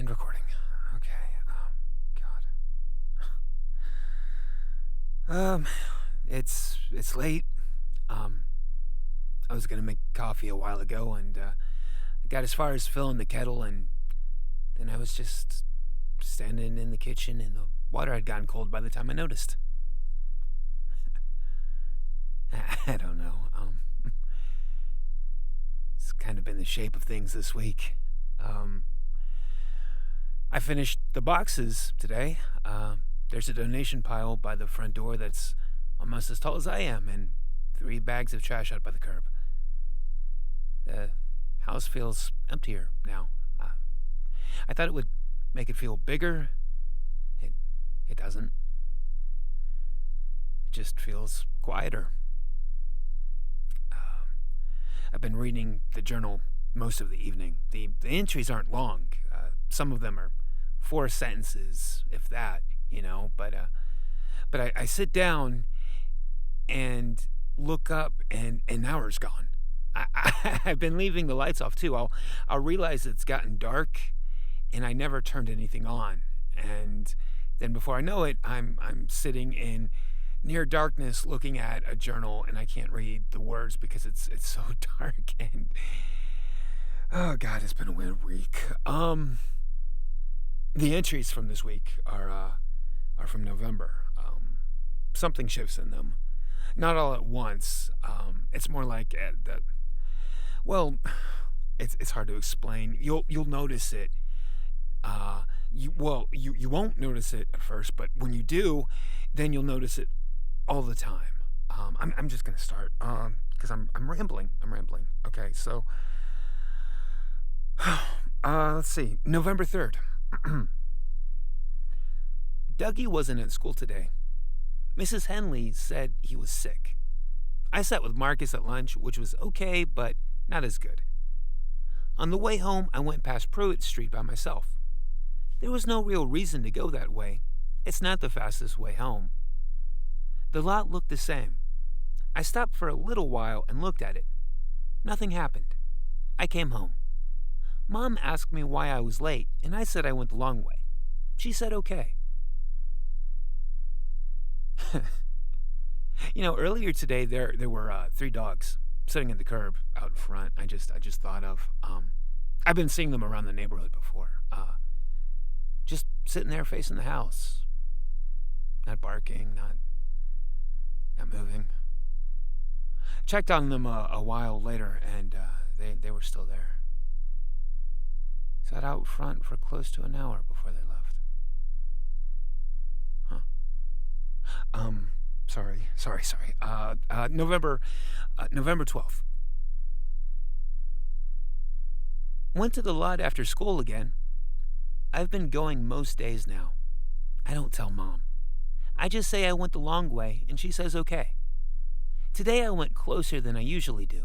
And recording. Okay. God. It's late. Um, I was gonna make coffee a while ago, and I got as far as filling the kettle, and then I was just standing in the kitchen, and the water had gotten cold by the time I noticed. I don't know. It's kind of been the shape of things this week. Um, I finished the boxes today. There's a donation pile by the front door that's almost as tall as I am, and 3 bags of trash out by the curb. The house feels emptier now. I thought it would make it feel bigger. It, it doesn't. It just feels quieter. I've been reading the journal most of the evening. The entries aren't long. Some of them are 4 sentences, if that, But I sit down and look up, and an hour's gone. I've been leaving the lights off too. I'll realize it's gotten dark, and I never turned anything on. And then before I know it, I'm sitting in near darkness looking at a journal, and I can't read the words because it's so dark. And oh God, it's been a weird week. The entries from this week are from November. Something shifts in them, not all at once. It's more like well, it's hard to explain. You'll notice it. You won't notice it at first, but when you do, then you'll notice it all the time. I'm just gonna start because I'm rambling. Okay, so let's see. November 3rd. Dougie wasn't at school today. Mrs. Henley said he was sick. I sat with Marcus at lunch, which was okay, but not as good. On the way home, I went past Pruitt Street by myself. There was no real reason to go that way. It's not the fastest way home. The lot looked the same. I stopped for a little while and looked at it. Nothing happened. I came home. Mom asked me why I was late, and I said I went the long way. She said okay. Earlier today there were 3 dogs sitting at the curb out in front. I just thought of. I've been seeing them around the neighborhood before. Just sitting there facing the house, not barking, not moving. Checked on them a while later, and they were still there. Sat out front for close to an hour before they left. Sorry. November 12th. Went to the lot after school again. I've been going most days now. I don't tell Mom. I just say I went the long way, and she says okay. Today I went closer than I usually do,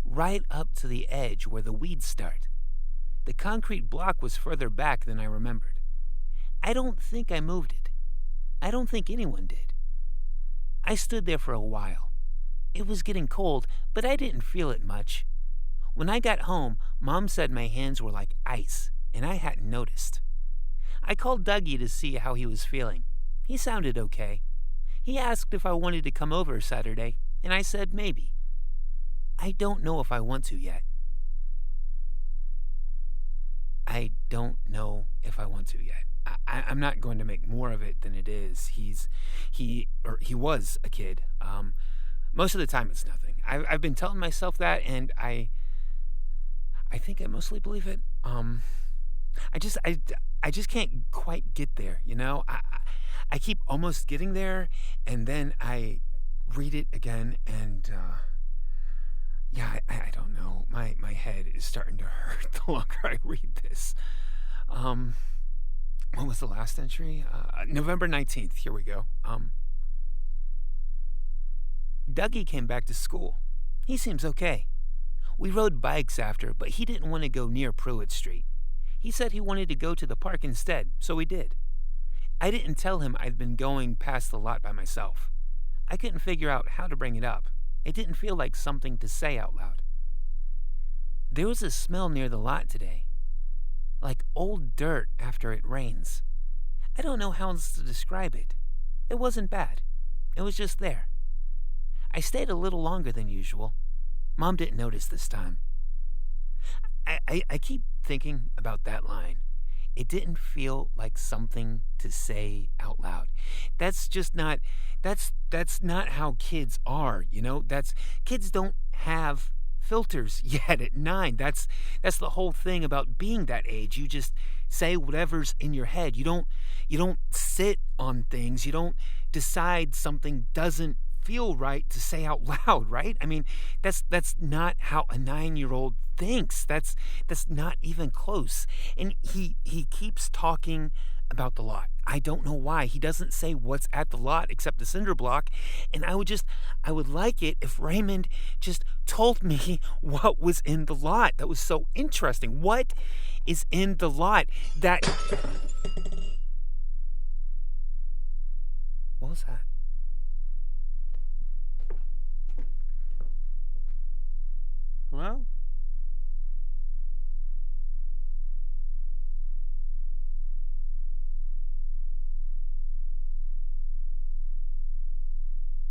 right up to the edge where the weeds start. The concrete block was further back than I remembered. I don't think I moved it. I don't think anyone did. I stood there for a while. It was getting cold, but I didn't feel it much. When I got home, Mom said my hands were like ice, and I hadn't noticed. I called Dougie to see how he was feeling. He sounded okay. He asked if I wanted to come over Saturday, and I said maybe. I don't know if I want to yet. I'm not going to make more of it than it is. He was a kid. Most of the time it's nothing. I've been telling myself that, and I think I mostly believe it. I just can't quite get there, I keep almost getting there, and then I read it again, and I don't know. My head is starting to hurt the longer I read this. When was the last entry? November 19th. Here we go. Dougie came back to school. He seems okay. We rode bikes after, but he didn't want to go near Pruitt Street. He said he wanted to go to the park instead, so we did. I didn't tell him I'd been going past the lot by myself. I couldn't figure out how to bring it up. It didn't feel like something to say out loud. There was a smell near the lot today. like old dirt after it rains. I don't know how else to describe it. It wasn't bad. It was just there. I stayed a little longer than usual. Mom didn't notice this time. I keep thinking about that line. It didn't feel like something to say out loud. That's just not that's not how kids are, you know? That's kids don't have filters yet at 9. That's the whole thing about being that age. You just say whatever's in your head. You don't sit on things. You don't decide something doesn't feel right to say out loud, right? I mean, that's not how a 9-year-old thinks. That's not even close. And he keeps talking about the lot. I don't know why. He doesn't say what's at the lot except the cinder block. And I would like it if Raymond just told me what was in the lot. That was so interesting. What is in the lot? That What was that? Hello?